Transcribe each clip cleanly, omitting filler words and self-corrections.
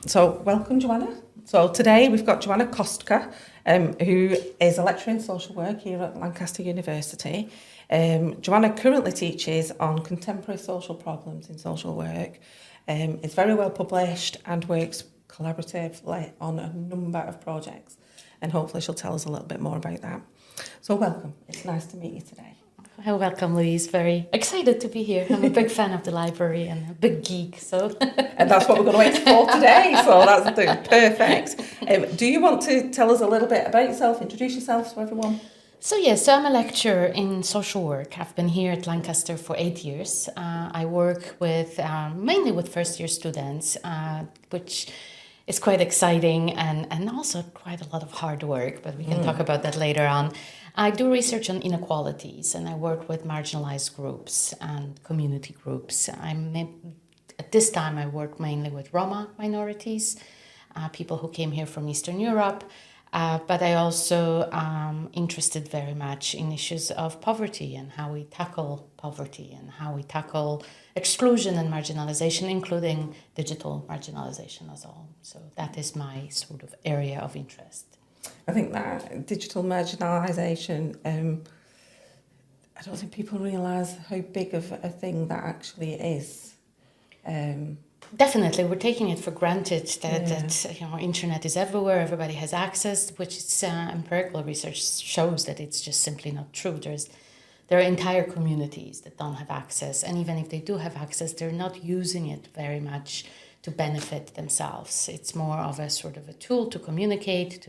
So welcome, Joanna. So today we've got Joanna Kostka, who is a lecturer in social work here at Lancaster University. Joanna currently teaches on contemporary social problems in social work, is very well published and works collaboratively on a number of projects. And hopefully she'll tell us a little bit more about that. So welcome. It's nice to meet you today. Oh, welcome, Louise. Very excited to be here. I'm a big fan of the library and a big geek, so... And that's what we're going to explore today, so that's perfect. Do you want to tell us a little bit about yourself, introduce yourself to everyone? So I'm a lecturer in social work. I've been here at Lancaster for 8 years. I work with mainly with first-year students, which is quite exciting and also quite a lot of hard work, but we can talk about that later on. I do research on inequalities and I work with marginalized groups and community groups. At this time I work mainly with Roma minorities, people who came here from Eastern Europe, but I also interested very much in issues of poverty and how we tackle poverty and how we tackle exclusion and marginalization, including digital marginalization as well. So that is my sort of area of interest. I think that digital marginalisation, I don't think people realise how big of a thing that actually is. Definitely, we're taking it for granted that internet is everywhere, everybody has access, which is empirical research shows that it's just simply not true. There are entire communities that don't have access, and even if they do have access, they're not using it very much to benefit themselves. It's more of a sort of a tool to communicate,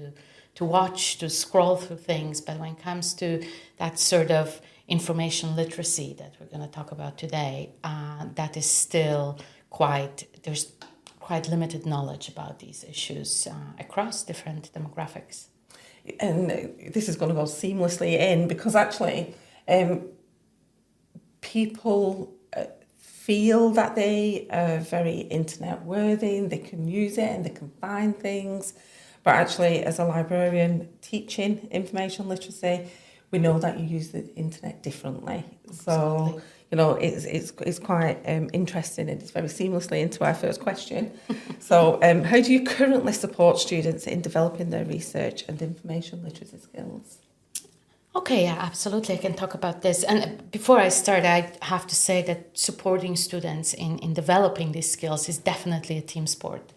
to watch, to scroll through things. But when it comes to that sort of information literacy that we're going to talk about today, that is still there's quite limited knowledge about these issues across different demographics. And this is going to go seamlessly in because actually people feel that they are very internet worthy and they can use it and they can find things. But actually, as a librarian teaching information literacy, we know that you use the internet differently. So, it's quite interesting and it's very seamlessly into our first question. So, how do you currently support students in developing their research and information literacy skills? Okay, yeah, absolutely. I can talk about this. And before I start, I have to say that supporting students in developing these skills is definitely a team sport.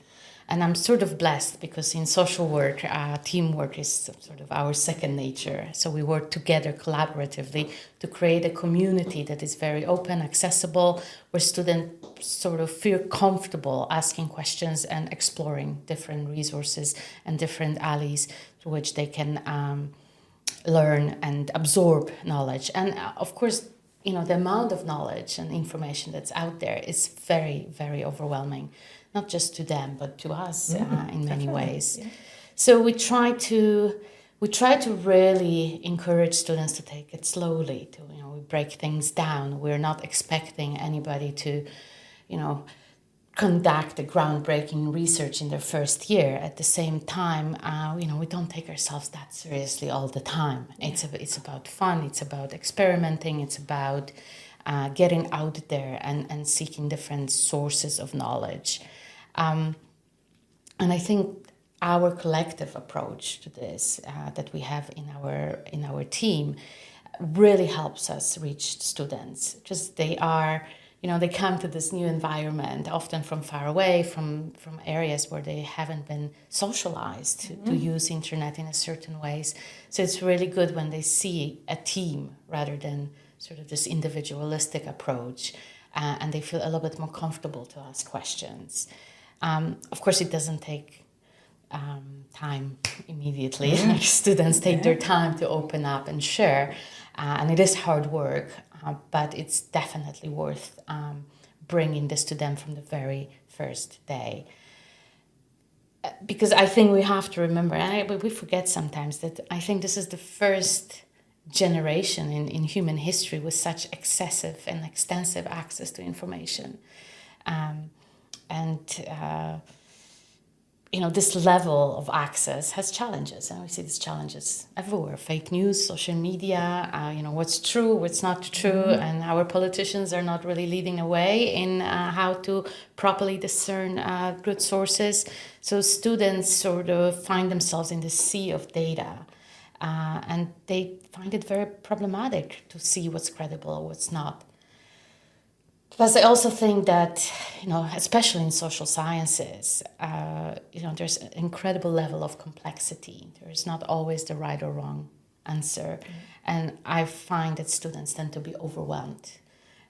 And I'm sort of blessed because in social work, teamwork is sort of our second nature. So we work together collaboratively to create a community that is very open, accessible, where students sort of feel comfortable asking questions and exploring different resources and different alleys through which they can learn and absorb knowledge. And of course, the amount of knowledge and information that's out there is very, very overwhelming. Not just to them, but to us in many ways. Yeah. So we try to really encourage students to take it slowly. We break things down. We're not expecting anybody to, conduct a groundbreaking research in their first year. At the same time, we don't take ourselves that seriously all the time. It's about fun. It's about experimenting. It's about getting out there and seeking different sources of knowledge. And I think our collective approach to this that we have in our team really helps us reach students because they are, they come to this new environment, often from far away, from areas where they haven't been socialized to use internet in a certain ways. So it's really good when they see a team rather than sort of this individualistic approach, and they feel a little bit more comfortable to ask questions. Of course, it doesn't take time immediately. Students take their time to open up and share, and it is hard work, but it's definitely worth bringing this to them from the very first day. Because I think we have to remember, and we forget sometimes, that I think this is the first generation in human history with such excessive and extensive access to information. this level of access has challenges, and we see these challenges everywhere. Fake news, social media, what's true, what's not true, and our politicians are not really leading the way in how to properly discern good sources. So students sort of find themselves in the sea of data, and they find it very problematic to see what's credible or what's not. Because I also think that, especially in social sciences, there's an incredible level of complexity. There is not always the right or wrong answer. And I find that students tend to be overwhelmed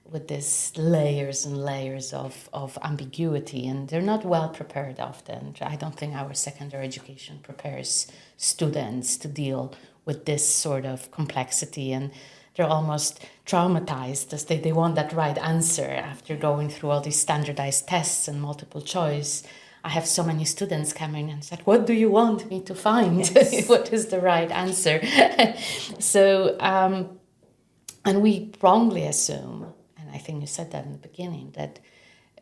with these layers and layers of ambiguity, and they're not well prepared often. I don't think our secondary education prepares students to deal with this sort of complexity, and they're almost traumatized as they want that right answer after going through all these standardized tests and multiple choice. I have so many students coming and said, what do you want me to find? Yes. What is the right answer? So, and we wrongly assume, and I think you said that in the beginning, that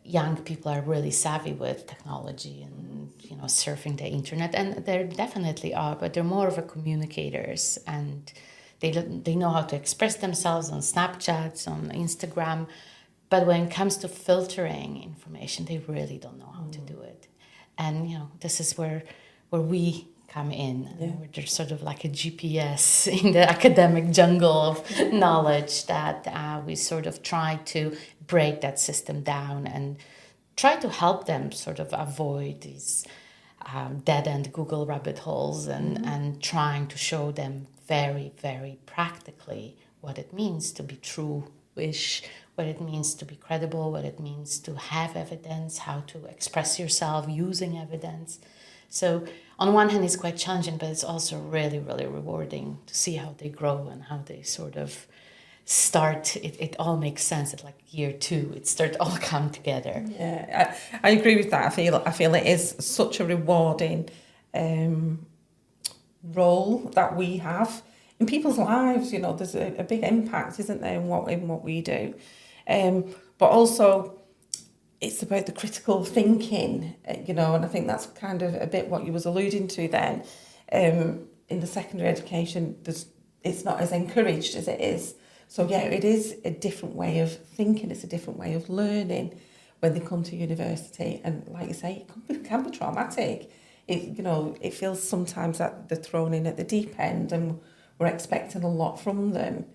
young people are really savvy with technology and, surfing the internet. And there definitely are, but they're more of a communicators, and they know how to express themselves on Snapchats, on Instagram, but when it comes to filtering information, they really don't know how to do it. And this is where we come in. Yeah. We're sort of like a GPS in the academic jungle of knowledge that we sort of try to break that system down and try to help them sort of avoid these dead-end Google rabbit holes and trying to show them very, very practically what it means to be true-ish, what it means to be credible, what it means to have evidence, how to express yourself using evidence. So on one hand, it's quite challenging, but it's also really, really rewarding to see how they grow and how they sort of start. It all makes sense at like year 2. It starts all come together. Yeah, I agree with that. I feel it is such a rewarding role that we have in people's lives. There's a big impact, isn't there, in what we do, but also it's about the critical thinking, and I think that's kind of a bit what you was alluding to then. In the secondary education, it's not as encouraged as it is. So yeah, it is a different way of thinking. It's a different way of learning when they come to university, and like you say, it can be traumatic. It feels sometimes that they're thrown in at the deep end, and we're expecting a lot from them.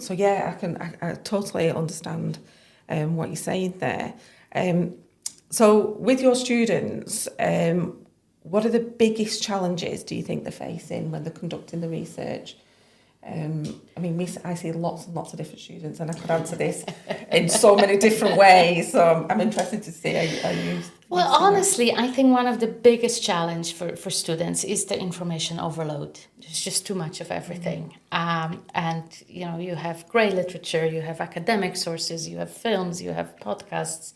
So yeah, I totally understand what you're saying there. So with your students, what are the biggest challenges do you think they're facing when they're conducting the research? I see lots and lots of different students, and I could answer this in so many different ways. So I'm interested to see how you. Well, honestly, I think one of the biggest challenge for students is the information overload. There's just too much of everything. And you have grey literature, you have academic sources, you have films, you have podcasts.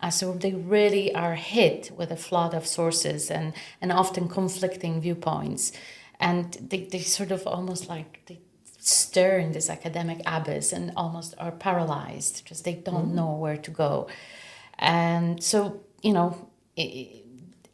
So they really are hit with a flood of sources and often conflicting viewpoints. And they sort of almost like they stir in this academic abyss and almost are paralyzed because they don't know where to go. And so,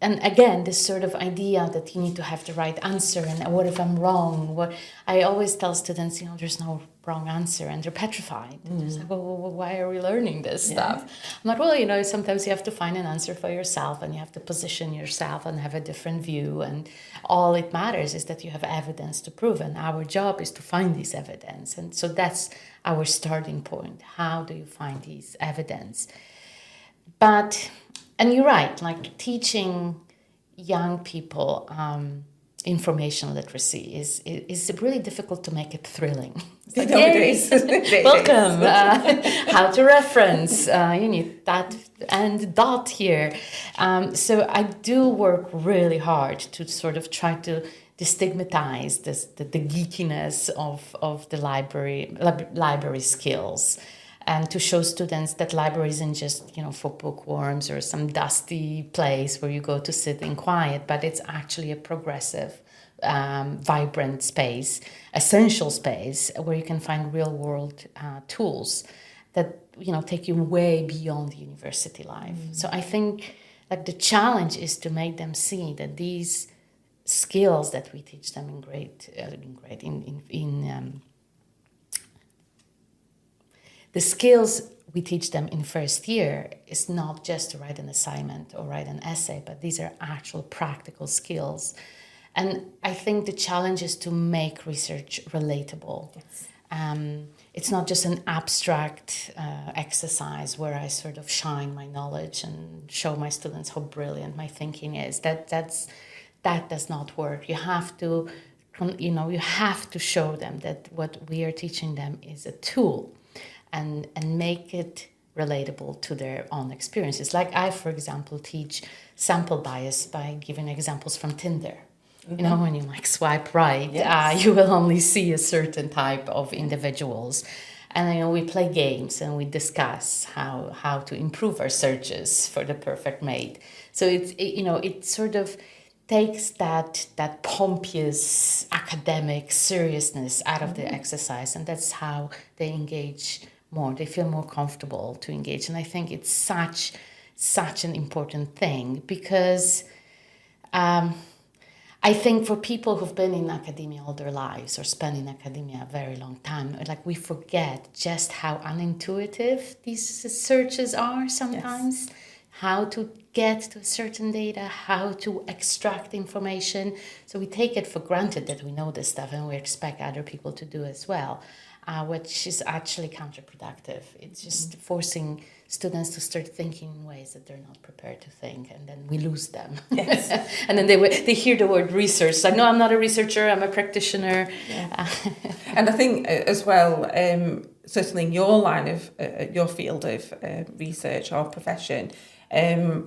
and again, this sort of idea that you need to have the right answer, and what if I'm wrong? What I always tell students, there's no wrong answer, and they're petrified. They're like, well, why are we learning this stuff? I'm like, well, sometimes you have to find an answer for yourself, and you have to position yourself and have a different view, and all it matters is that you have evidence to prove, and our job is to find this evidence. And so that's our starting point. How do you find these evidence? And you're right, like teaching young people information literacy is really difficult to make it thrilling. It's like, welcome, how to reference, you need that and dot here. So I do work really hard to sort of try to destigmatize the geekiness of the library skills. And to show students that library isn't just, for bookworms or some dusty place where you go to sit in quiet, but it's actually a progressive, vibrant space, essential space where you can find real-world tools that, take you way beyond university life. So I think like the challenge is to make them see that these skills that we teach them the skills we teach them in first year is not just to write an assignment or write an essay, but these are actual practical skills. And I think the challenge is to make research relatable. Yes. It's not just an abstract exercise where I sort of shine my knowledge and show my students how brilliant my thinking is. That does not work. You have to show them that what we are teaching them is a tool, and make it relatable to their own experiences. Like I, for example, teach sample bias by giving examples from Tinder. You know, when you like swipe right, yes. You will only see a certain type of individuals. And we play games and we discuss how to improve our searches for the perfect mate. So it sort of takes that pompous academic seriousness out of the exercise, and that's how they engage more. They feel more comfortable to engage, and I think it's such an important thing, because I think for people who've been in academia all their lives or spent in academia a very long time, like we forget just how unintuitive these searches are sometimes. Yes. How to get to certain data, how to extract information. So we take it for granted that we know this stuff, and we expect other people to do as well, which is actually counterproductive. It's just forcing students to start thinking in ways that they're not prepared to think, and then we lose them. Yes. And then they hear the word research. It's like, no, I'm not a researcher, I'm a practitioner. Yeah. And I think as well, certainly in your line of, your field of research or profession, a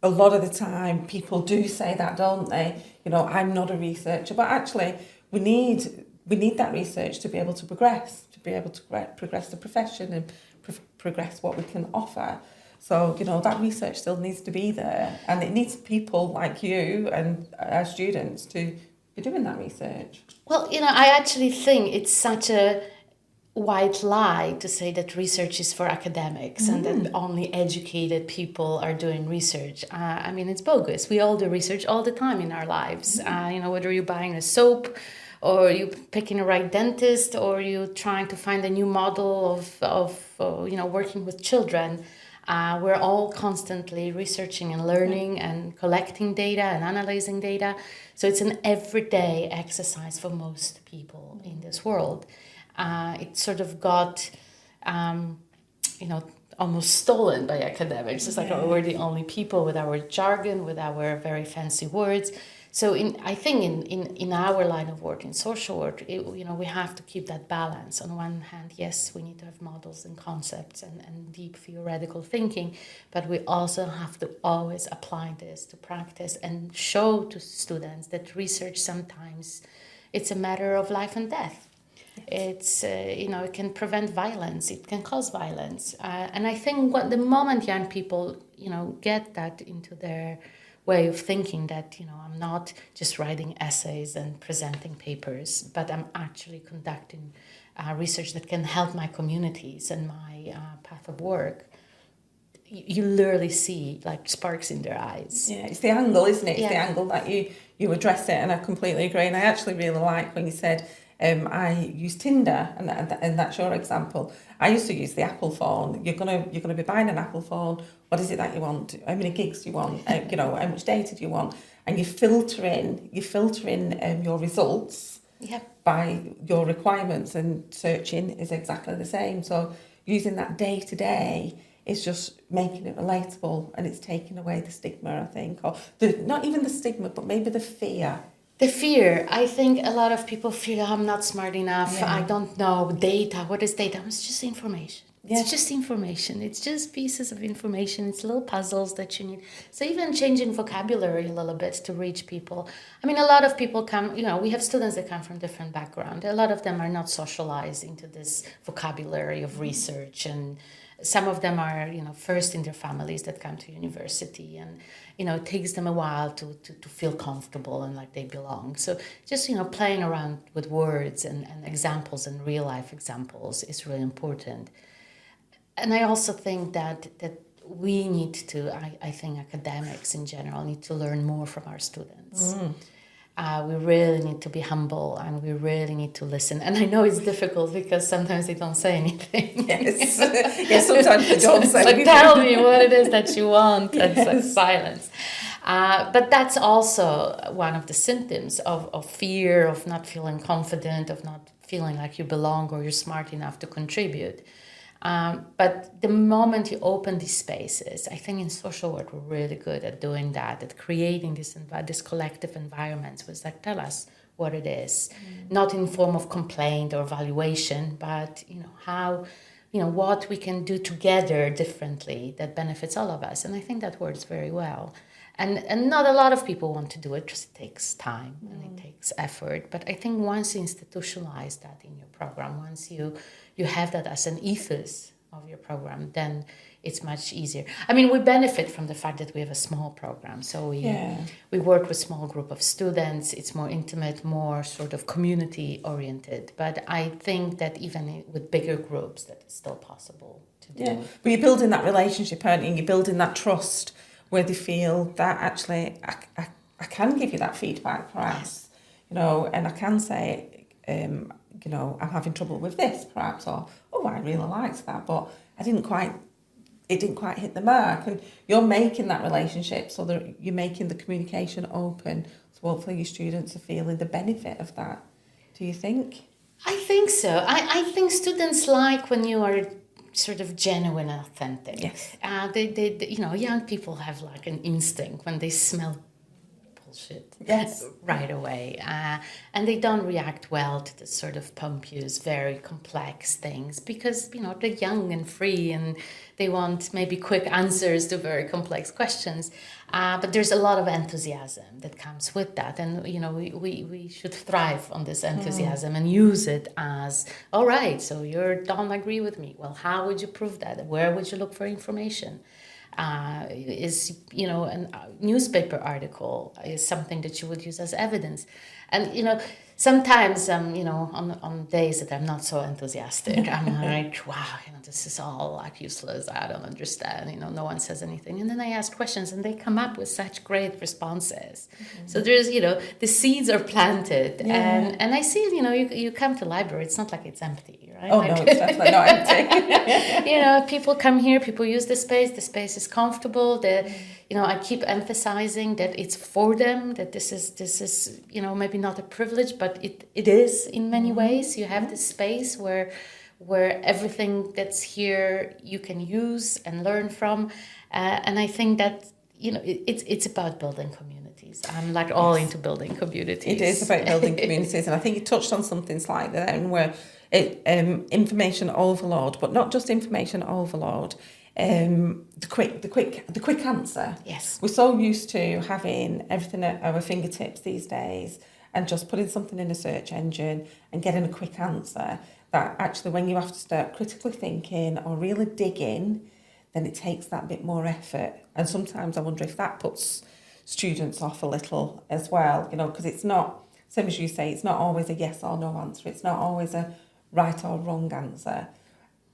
lot of the time people do say that, don't they? I'm not a researcher, but actually we need that research to be able to progress the profession and progress what we can offer. So, that research still needs to be there, and it needs people like you and our students to be doing that research. Well, I actually think it's such a white lie to say that research is for academics and that only educated people are doing research. It's bogus. We all do research all the time in our lives. Whether you're buying a soap, or you picking a right dentist, or you trying to find a new model of working with children. We're all constantly researching and learning and collecting data and analyzing data. So it's an everyday exercise for most people in this world. It sort of got, almost stolen by academics. It's like, we're the only people with our jargon, with our very fancy words. So I think in our line of work, in social work, we have to keep that balance. On one hand, yes, we need to have models and concepts and deep theoretical thinking, but we also have to always apply this to practice and show to students that research sometimes it's a matter of life and death. It's, it can prevent violence, it can cause violence. And I think the moment young people, get that into their way of thinking, that, I'm not just writing essays and presenting papers, but I'm actually conducting research that can help my communities and my path of work. You literally see like sparks in their eyes. Yeah, it's the angle, isn't it? It's the angle that you address it, and I completely agree. And I actually really like when you said, I use Tinder, and that's your example. I used to use the Apple phone. You're gonna be buying an Apple phone. What is it that you want? How many gigs do you want? How much data do you want? And you filter in your results by your requirements, and searching is exactly the same. So using that day to day is just making it relatable, and it's taking away the stigma, I think, or not even the stigma, but maybe the fear. The fear. I think a lot of people feel I'm not smart enough. I don't know data. What is data? It's just information. It's just information. It's just pieces of information. It's little puzzles that you need. So even changing vocabulary a little bit to reach people. A lot of people come, we have students that come from different backgrounds. A lot of them are not socialized into this vocabulary of research, and some of them are, first in their families that come to university, and, it takes them a while to feel comfortable and like they belong. So just, playing around with words and examples and real life examples is really important. And I also think that we need to, I think academics in general need to learn more from our students. We really need to be humble, and we really need to listen. And I know it's difficult because sometimes they don't say anything. Yes, yes, sometimes they don't say like, anything. tell me what it is that you want. Yes. It's like silence. But that's also one of the symptoms of fear, of not feeling confident, of not feeling like you belong or you're smart enough to contribute. But the moment you open these spaces, I think in social work we're really good at doing that, at creating this collective environments which like tell us what it is, not in form of complaint or evaluation, but how, what we can do together differently that benefits all of us. And I think that works very well. And not a lot of people want to do it, just it takes time and it takes effort. But I think once you institutionalize that in your program, once you have that as an ethos of your program, then it's much easier. I mean, we benefit from the fact that we have a small program. So we work with a small group of students. It's more intimate, more sort of community oriented. But I think that even with bigger groups, that it's still possible to do. Yeah, but you're building that relationship, aren't you? You're building that trust where they feel that actually I can give you that feedback, perhaps, and I can say, I'm having trouble with this, perhaps, or, oh, I really liked that, but it didn't quite hit the mark. And you're making that relationship so that you're making the communication open, so hopefully your students are feeling the benefit of that. Do you think? I think so. I think students like when you are sort of genuine and authentic. Yes. They young people have like an instinct when they smell bullshit. Yes. Right away. And they don't react well to the sort of pompous, very complex things because, they're young and free and they want maybe quick answers to very complex questions. But there's a lot of enthusiasm that comes with that. And, we should thrive on this enthusiasm and use it as, all right, so you don't agree with me. Well, how would you prove that? Where would you look for information? A newspaper article is something that you would use as evidence. And, sometimes, on days that I'm not so enthusiastic, I'm like, wow, this is all like useless. I don't understand. No one says anything. And then I ask questions and they come up with such great responses. Mm-hmm. So there's, the seeds are planted. Yeah. And I see, you come to library, it's not like it's empty, right? Oh, no, it's definitely not empty. People come here, people use the space is comfortable. I keep emphasizing that it's for them, that this is maybe not a privilege, but it is in many ways. You have this space where everything that's here you can use and learn from, and I think that it's about building communities. I'm like all into building communities. It is about building communities, and I think you touched on something slightly then where information overload, but not just information overload. The quick answer. Yes. We're so used to having everything at our fingertips these days and just putting something in a search engine and getting a quick answer that actually when you have to start critically thinking or really digging, then it takes that bit more effort. And sometimes I wonder if that puts students off a little as well, because it's not, same as you say, it's not always a yes or no answer. It's not always a right or wrong answer.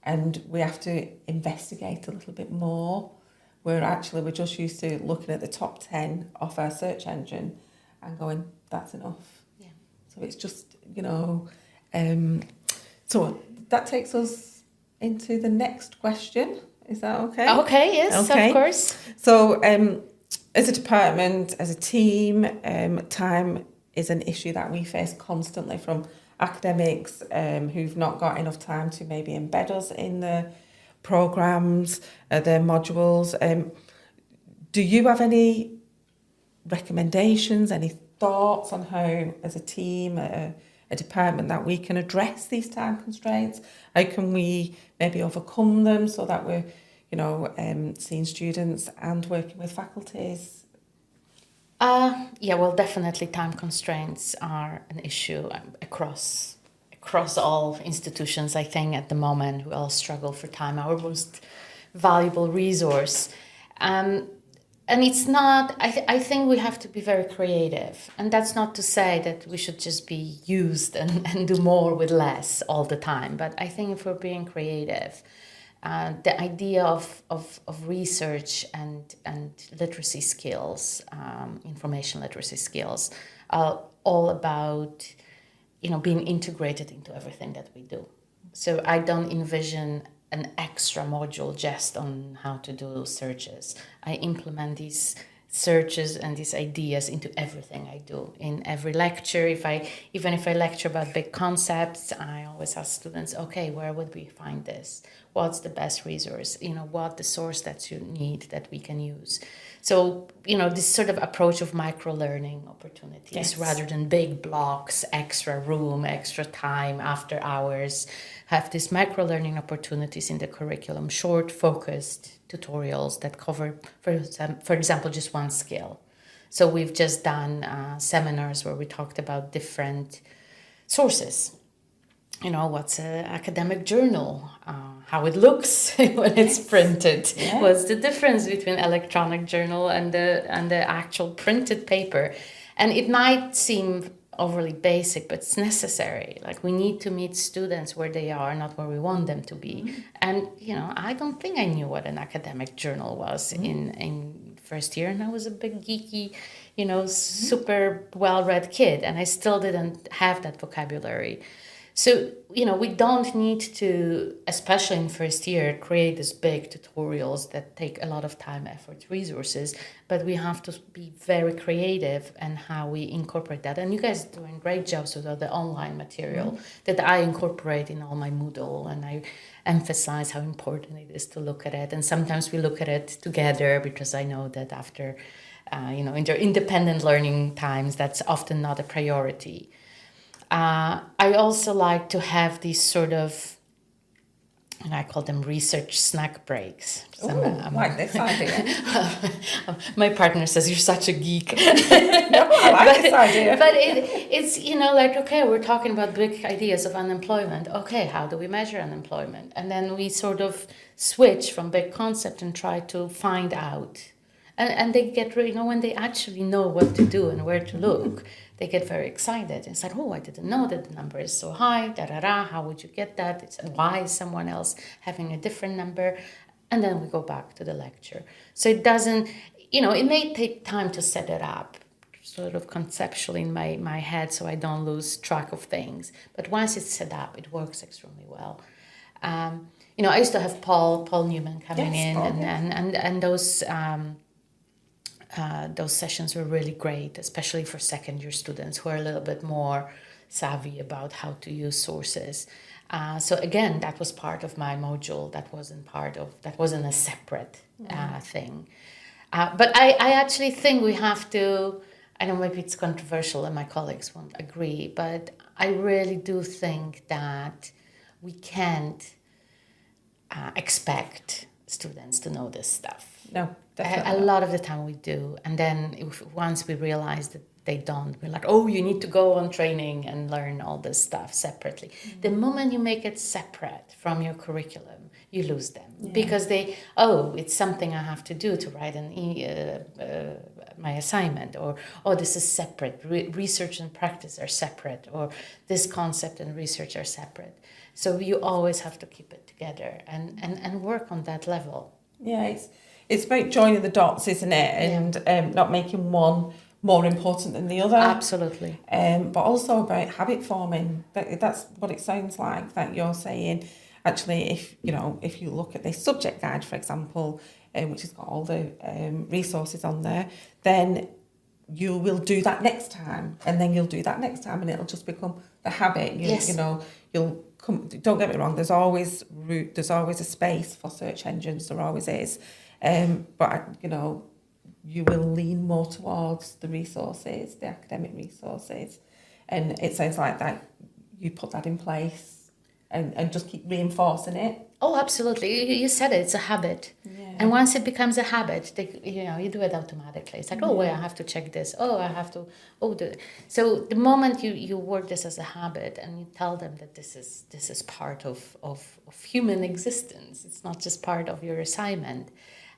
And we have to investigate a little bit more, where actually we're just used to looking at the top 10 of our search engine and going, that's enough. Yeah. So it's just, so that takes us into the next question. Is that okay? Okay, yes, okay. Of course. So as a department, as a team, time is an issue that we face constantly from academics who've not got enough time to maybe embed us in the programmes, their modules. Do you have any recommendations, any thoughts on how, as a team, a department, that we can address these time constraints? How can we maybe overcome them so that we're, seeing students and working with faculties? Definitely time constraints are an issue across all institutions, I think, at the moment. We all struggle for time, our most valuable resource. And it's not, I think we have to be very creative. And that's not to say that we should just be used and do more with less all the time. But I think if we're being creative The idea of research and literacy skills, information literacy skills, are all about, being integrated into everything that we do. So I don't envision an extra module just on how to do searches. I implement these searches and these ideas into everything I do. In every lecture, even if I lecture about big concepts, I always ask students, okay, where would we find this? What's the best resource? What the source that you need that we can use. So, this sort of approach of micro-learning opportunities, yes, rather than big blocks, extra room, extra time, after hours, have these micro-learning opportunities in the curriculum, short, focused tutorials that cover, for example, just one skill. So we've just done seminars where we talked about different sources. What's an academic journal, how it looks when it's printed, yeah, what's the difference between electronic journal and the actual printed paper. And it might seem overly basic, but it's necessary. Like, we need to meet students where they are, not where we want them to be. Mm-hmm. And, I don't think I knew what an academic journal was, mm-hmm, in first year, and I was a big geeky, mm-hmm, super well-read kid, and I still didn't have that vocabulary. So, we don't need to, especially in first year, create these big tutorials that take a lot of time, effort, resources, but we have to be very creative in how we incorporate that. And you guys are doing great jobs with all the online material, mm-hmm, that I incorporate in all my Moodle, and I emphasize how important it is to look at it. And sometimes we look at it together, because I know that after, in their independent learning times, that's often not a priority. I also like to have these sort of, and I call them research snack breaks. Like this idea. My partner says, you're such a geek. No, I like this idea. But it's, okay, we're talking about big ideas of unemployment. Okay, how do we measure unemployment? And then we sort of switch from big concept and try to find out. And they get really, when they actually know what to do and where to look, they get very excited. It's like, I didn't know that the number is so high, how would you get that? Why is someone else having a different number? And then we go back to the lecture. So it doesn't, it may take time to set it up, sort of conceptually in my head, so I don't lose track of things. But once it's set up, it works extremely well. I used to have Paul Newman coming in, Paul, and those sessions were really great, especially for second-year students who are a little bit more savvy about how to use sources. So again, that was part of my module. That wasn't a separate thing. But I actually think we have to, I know maybe it's controversial and my colleagues won't agree, but I really do think that we can't expect students to know this stuff. No, definitely. A lot of the time we do. And then once we realize that they don't, we're like, you need to go on training and learn all this stuff separately. Mm-hmm. The moment you make it separate from your curriculum, you lose them. Yeah. Because it's something I have to do to write my assignment, or this is separate. Research and practice are separate, or this concept and research are separate. So you always have to keep it together and work on that level. Yeah, it's about joining the dots, isn't it? And not making one more important than the other. Absolutely. But also about habit forming. That's what it sounds like that you're saying. Actually, if you look at the subject guide, for example, which has got all the resources on there, then you will do that next time, and then you'll do that next time, and it'll just become the habit. You'll come. Don't get me wrong. There's always a space for search engines. There always is. But you will lean more towards the resources, the academic resources, and it sounds like that you put that in place and just keep reinforcing it. Oh, absolutely. You said it. It's a habit. Yeah. And once it becomes a habit, you do it automatically. It's like, I have to check this. I have to, So the moment you work this as a habit and you tell them that this is part of human existence, it's not just part of your assignment,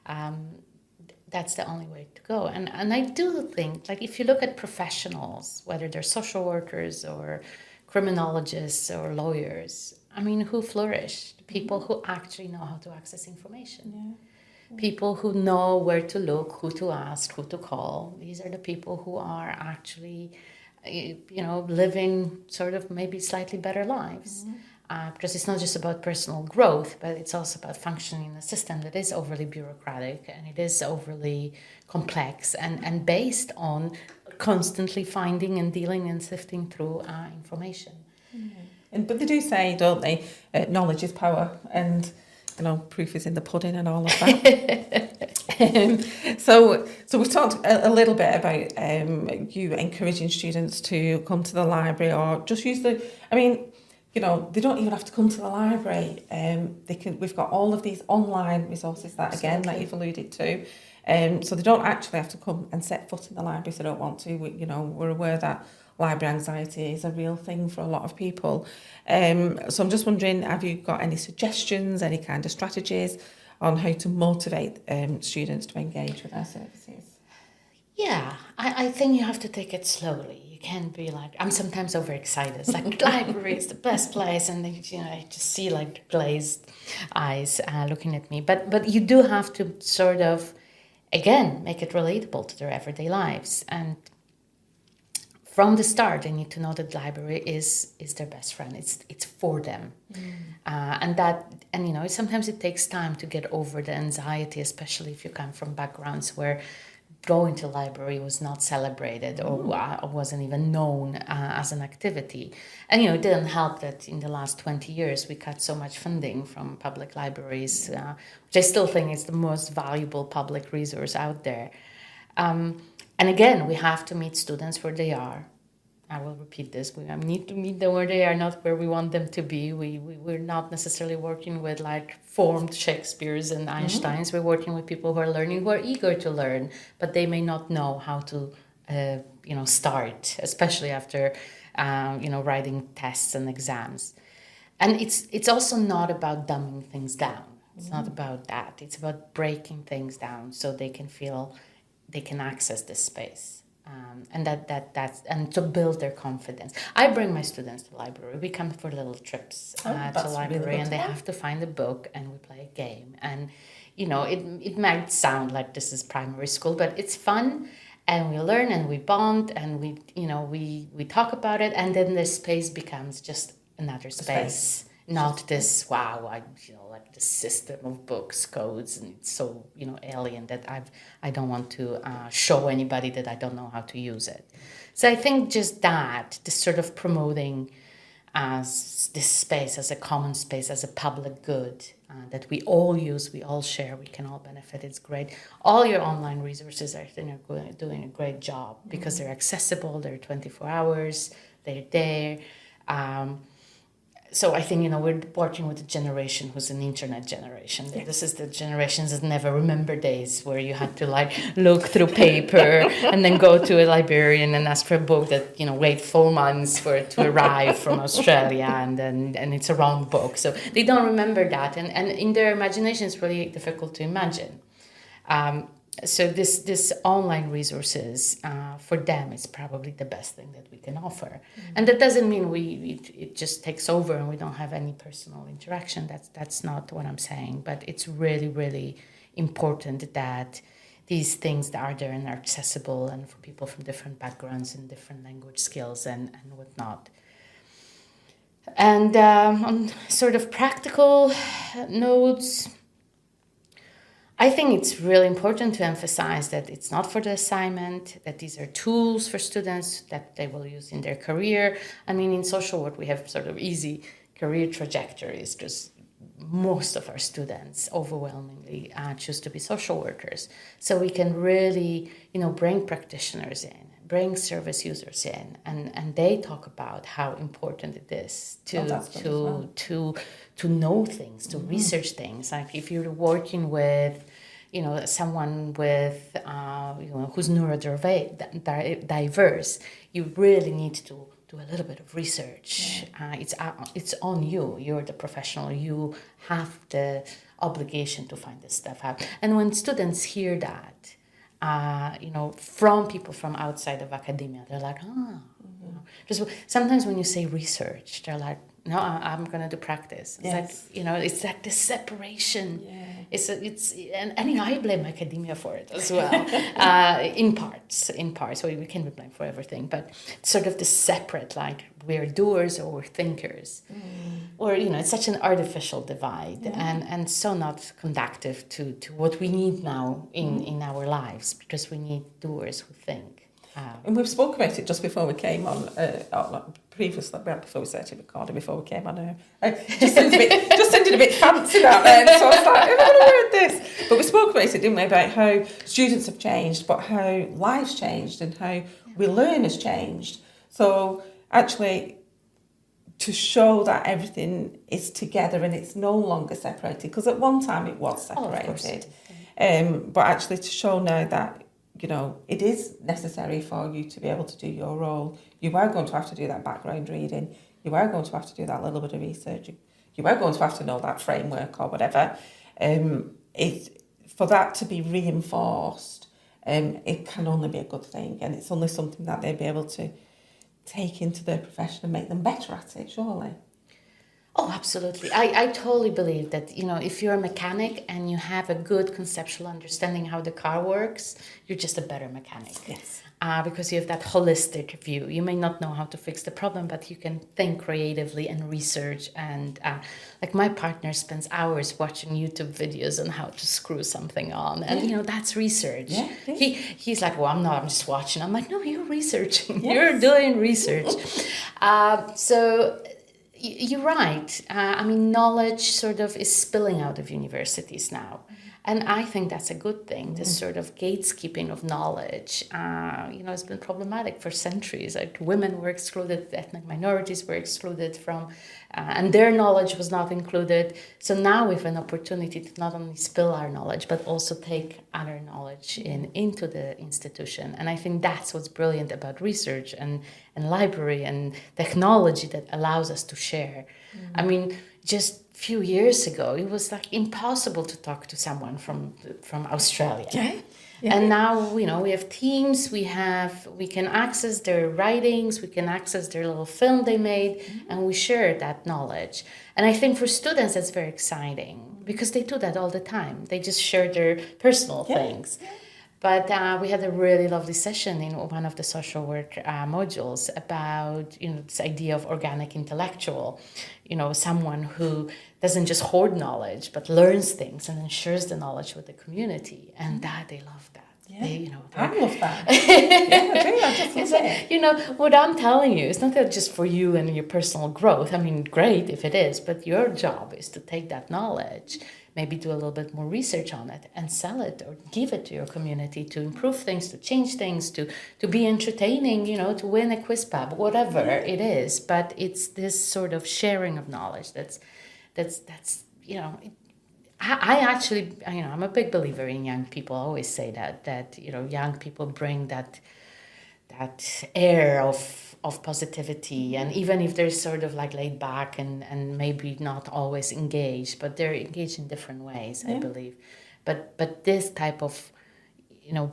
that's the only way to go. And I do think, like, if you look at professionals, whether they're social workers or criminologists or lawyers, I mean, who flourished? people who actually know how to access information. Yeah. People who know where to look, who to ask, who to call. These are the people who are actually, living sort of maybe slightly better lives. Because it's not just about personal growth, but it's also about functioning in a system that is overly bureaucratic and it is overly complex and based on constantly finding and dealing and sifting through information. But they do say, don't they, knowledge is power, and proof is in the pudding and all of that. So we talked a little bit about you encouraging students to come to the library or just use they don't even have to come to the library. We've got all of these online resources that you've alluded to. So they don't actually have to come and set foot in the library if they don't want to. We're aware that library anxiety is a real thing for a lot of people. So I'm just wondering, have you got any suggestions, any kind of strategies on how to motivate students to engage with our services? Yeah, I think you have to take it slowly. You can't be like, I'm sometimes overexcited. It's like, library is the best place. And then, I just see like glazed eyes looking at me. But you do have to sort of, again, make it relatable to their everyday lives. And from the start, they need to know that the library is their best friend. It's for them. Sometimes it takes time to get over the anxiety, especially if you come from backgrounds where going to library was not celebrated or wasn't even known as an activity. And, it didn't help that in the last 20 years, we cut so much funding from public libraries, which I still think is the most valuable public resource out there. And again, we have to meet students where they are. I will repeat this. We need to meet them where they are, not where we want them to be. We're not necessarily working with like formed Shakespeare's and Einsteins. We're working with people who are learning, who are eager to learn, but they may not know how to, start, especially after, writing tests and exams. And it's also not about dumbing things down. It's not about that. It's about breaking things down so they can feel they can access this space. That's to build their confidence. I bring my students to the library. We come for little trips to the library, really, and they have to find a book, and we play a game. And it might sound like this is primary school, but it's fun, and we learn and we bond, and we talk about it, and then the space becomes just another space. Not this like the system of books, codes, and it's so alien that I don't want to show anybody that I don't know how to use it. So I think just that, this sort of promoting as this space as a common space, as a public good that we all use, we all share, we can all benefit. It's great. All your online resources are doing a great job because they're accessible. They're 24 hours. They're there. So I think, we're working with a generation who's an internet generation. Yes. This is the generations that never remember days where you had to look through paper and then go to a librarian and ask for a book that, wait 4 months for it to arrive from Australia and it's a wrong book. So they don't remember that. And in their imagination, it's really difficult to imagine. So this online resources for them is probably the best thing that we can offer, and that doesn't mean it just takes over and we don't have any personal interaction. That's not what I'm saying. But it's really, really important that these things that are there and are accessible, and for people from different backgrounds and different language skills and whatnot. And on sort of practical notes, I think it's really important to emphasize that it's not for the assignment, that these are tools for students that they will use in their career. I mean, in social work, we have sort of easy career trajectories because most of our students overwhelmingly choose to be social workers. So we can really, bring practitioners in, bring service users in, and they talk about how important it is to know things, to research things. Like if you're working with, someone with, who's neurodiverse, you really need to do a little bit of research. It's on you. You're the professional. You have the obligation to find this stuff out. And when students hear that, from people from outside of academia, they're like, Just sometimes when you say research, they're like, No, I'm going to do practice. It's like, it's like the separation. Yeah. And I blame academia for it as well, in parts. So we can be blamed for everything, but sort of the separate, like we're doers or we're thinkers, or it's such an artificial divide, and so not conducive to what we need now in our lives, because we need doers who think. And we've spoken about it just before we came on, previously, before we started recording, before we came on. Just sounded a bit fancy that then, so I was like, I've never heard this. But we spoke about it, didn't we, about how students have changed, but how life's changed and how we learn has changed. So actually, to show that everything is together and it's no longer separated, because at one time it was separated, but actually to show now that it is necessary for you to be able to do your role. You are going to have to do that background reading. You are going to have to do that little bit of research. You are going to have to know that framework or whatever. For that to be reinforced, it can only be a good thing, and it's only something that they'll be able to take into their profession and make them better at it, surely. Oh, absolutely. I totally believe that, if you're a mechanic and you have a good conceptual understanding how the car works, you're just a better mechanic. Yes. Because you have that holistic view. You may not know how to fix the problem, but you can think creatively and research. And like my partner spends hours watching YouTube videos on how to screw something on. And, that's research. Yeah, he's like, well, I'm just watching. I'm like, no, you're researching. Yes. You're doing research. So... You're right. Knowledge sort of is spilling out of universities now. And I think that's a good thing. This sort of gatekeeping of knowledge, has been problematic for centuries. Like women were excluded, ethnic minorities were excluded from, and their knowledge was not included. So now we have an opportunity to not only spill our knowledge, but also take other knowledge into the institution. And I think that's what's brilliant about research and library and technology that allows us to share. Just a few years ago, it was like impossible to talk to someone from Australia. Yeah. And now, we have teams, we can access their writings, we can access their little film they made, and we share that knowledge. And I think for students, that's very exciting because they do that all the time. They just share their personal things. But we had a really lovely session in one of the social work modules about, this idea of organic intellectual, someone who doesn't just hoard knowledge, but learns things and then shares the knowledge with the community. And they love that. Yeah. I love that. I just love it. What I'm telling you, it's not that just for you and your personal growth. Great if it is, but your job is to take that knowledge, maybe do a little bit more research on it and sell it or give it to your community to improve things, to change things, to be entertaining, to win a quiz pub, whatever it is. But it's this sort of sharing of knowledge that's I actually, I'm a big believer in young people. I always say that young people bring that air of positivity, and even if they're sort of like laid back and maybe not always engaged, but they're engaged in different ways, I believe. But this type of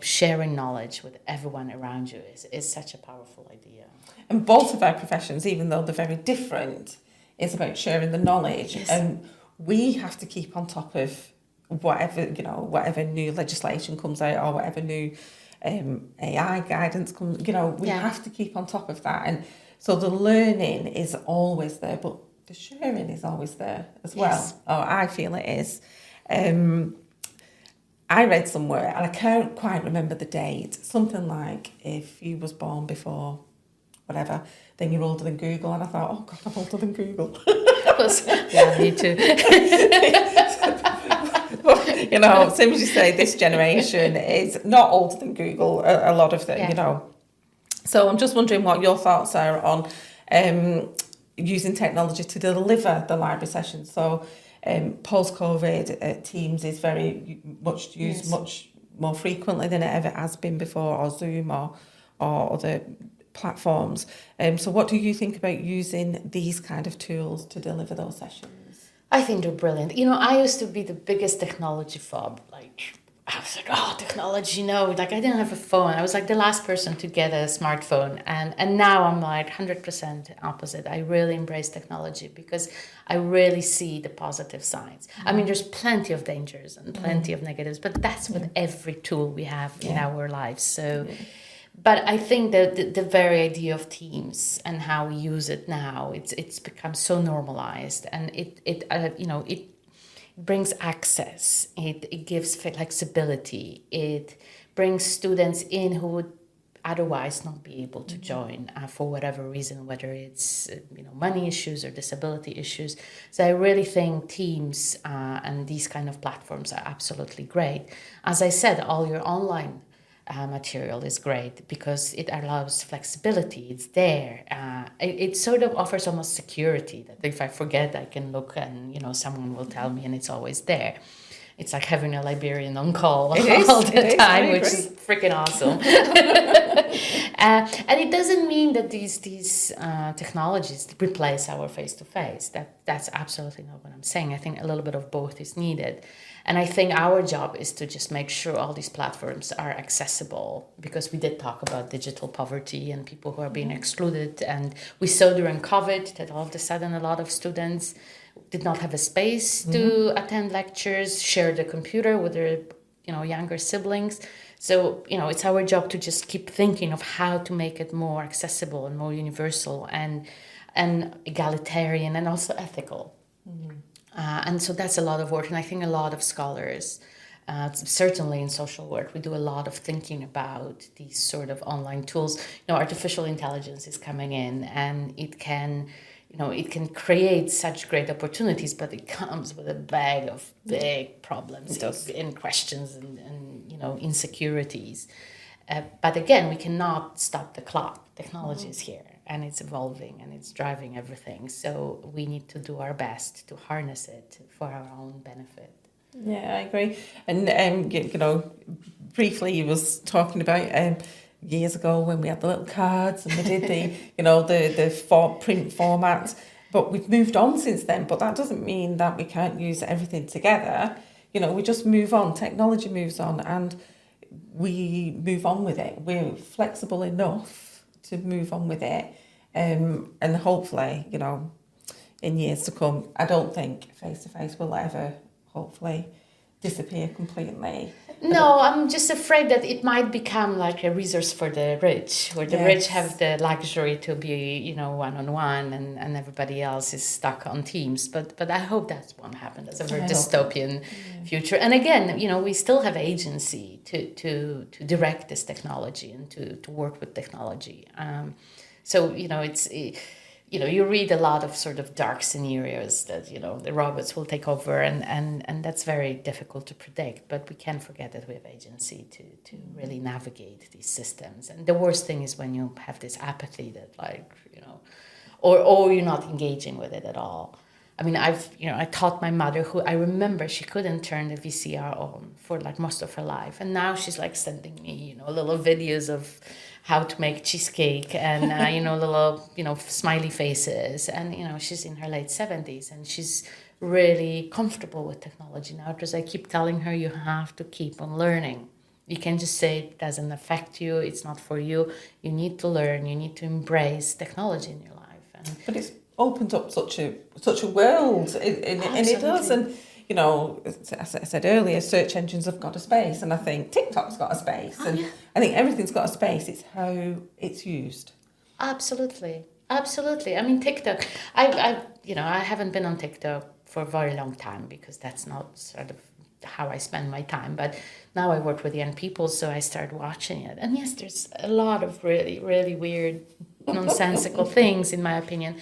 sharing knowledge with everyone around you is such a powerful idea. And both of our professions, even though they're very different, it's about sharing the knowledge. Yes. And we have to keep on top of whatever new legislation comes out or whatever new AI guidance comes, we have to keep on top of that. And so the learning is always there, but the sharing is always there as well. Yes. Or I feel it is. I read somewhere, and I can't quite remember the date, something like if you was born before whatever, then you're older than Google. And I thought, oh God, I'm older than Google. Yeah, me too. Same as you say, this generation is not older than Google, a lot of them, So I'm just wondering what your thoughts are on using technology to deliver the library sessions. So post-COVID, Teams is very much used much more frequently than it ever has been before, or Zoom or other platforms. So what do you think about using these kind of tools to deliver those sessions? I think they're brilliant. I used to be the biggest technology phobe. Like, I was like, oh, technology, no. Like, I didn't have a phone. I was like the last person to get a smartphone. And now I'm like 100% opposite. I really embrace technology because I really see the positive sides. I mean, there's plenty of dangers and plenty of negatives, but that's with every tool we have in our lives. So, but I think that the very idea of Teams and how we use it now, it's become so normalized, and it brings access, it gives flexibility, it brings students in who would otherwise not be able to join for whatever reason, whether it's money issues or disability issues. So I really think Teams and these kind of platforms are absolutely great. As I said, all your online material is great because it allows flexibility. It's there. It sort of offers almost security that if I forget, I can look and someone will tell me, and it's always there. It's like having a librarian on call all the time, which is freaking awesome. And it doesn't mean that these technologies replace our face-to-face. That's absolutely not what I'm saying. I think a little bit of both is needed. And I think our job is to just make sure all these platforms are accessible, because we did talk about digital poverty and people who are being excluded. And we saw during COVID that all of a sudden a lot of students did not have a space to attend lectures, share the computer with their younger siblings. So, it's our job to just keep thinking of how to make it more accessible and more universal and egalitarian and also ethical. And so that's a lot of work. And I think a lot of scholars, certainly in social work, we do a lot of thinking about these sort of online tools. Artificial intelligence is coming in, and it can create such great opportunities, but it comes with a bag of big problems and questions and insecurities. But again, we cannot stop the clock. Technology is here, and it's evolving, and it's driving everything. So we need to do our best to harness it for our own benefit. Yeah, I agree. And briefly, you was talking about years ago when we had the little cards and we did the print format. But we've moved on since then. But that doesn't mean that we can't use everything together. We just move on. Technology moves on, and we move on with it. We're flexible enough to move on with it. And hopefully, in years to come, I don't think face-to-face will ever, hopefully, disappear completely. No, I'm just afraid that it might become like a resource for the rich, where the rich have the luxury to be, one-on-one, and everybody else is stuck on Teams. But I hope that won't happen. That's a very dystopian future. And again, we still have agency to direct this technology and to work with technology. So, it's... you read a lot of sort of dark scenarios that, the robots will take over, and that's very difficult to predict. But we can't forget that we have agency to really navigate these systems. And the worst thing is when you have this apathy that or you're not engaging with it at all. I mean, I taught my mother, who I remember she couldn't turn the VCR on for like most of her life. And now she's like sending me, little videos of how to make cheesecake and, little, smiley faces. And, she's in her late 70s and she's really comfortable with technology now, because I keep telling her, you have to keep on learning. You can't just say it doesn't affect you, it's not for you. You need to learn, you need to embrace technology in your life. But it's opened up such a world, and it does. And, as I said earlier, search engines have got a space, and I think TikTok's got a space, and I think everything's got a space. It's how it's used. Absolutely. I mean, TikTok. I haven't been on TikTok for a very long time because that's not sort of how I spend my time. But now I work with young people, so I start watching it. And yes, there's a lot of really, really weird, nonsensical things, in my opinion.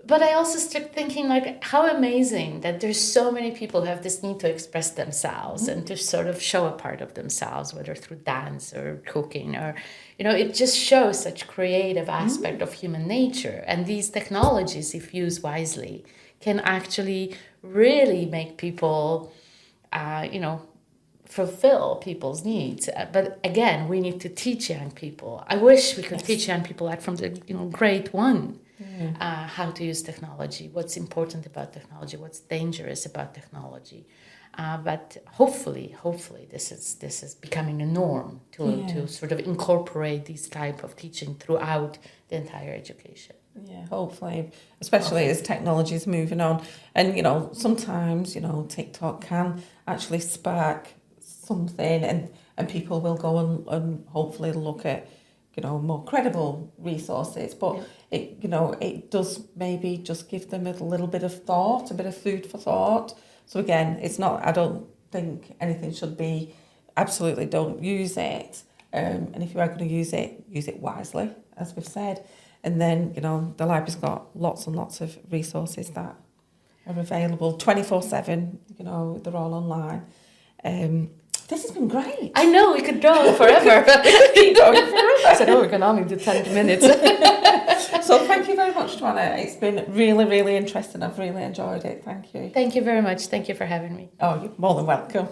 But I also start thinking, like, how amazing that there's so many people who have this need to express themselves and to sort of show a part of themselves, whether through dance or cooking or, it just shows such creative aspect of human nature. And these technologies, if used wisely, can actually really make people, fulfill people's needs. But again, we need to teach young people. I wish we could teach young people like from the grade one. how to use technology, what's important about technology, what's dangerous about technology. But hopefully, this is becoming a norm to sort of incorporate this type of teaching throughout the entire education. Yeah, hopefully, especially as technology is moving on. And, you know, sometimes, you know, TikTok can actually spark something and people will go and hopefully look at, you know, more credible resources. But, it, you know, it does maybe just give them a little bit of thought, a bit of food for thought. So again, it's not, I don't think anything should be absolutely don't use it. And if you are going to use it wisely, as we've said. And then, you know, the library's got lots and lots of resources that are available 24/7. You know, they're all online. This has been great. I know, we could go forever. Keep going forever. I said, we can only do 10 minutes. So thank you very much, Joanna. It's been really, really interesting. I've really enjoyed it. Thank you. Thank you very much. Thank you for having me. Oh, you're more than welcome.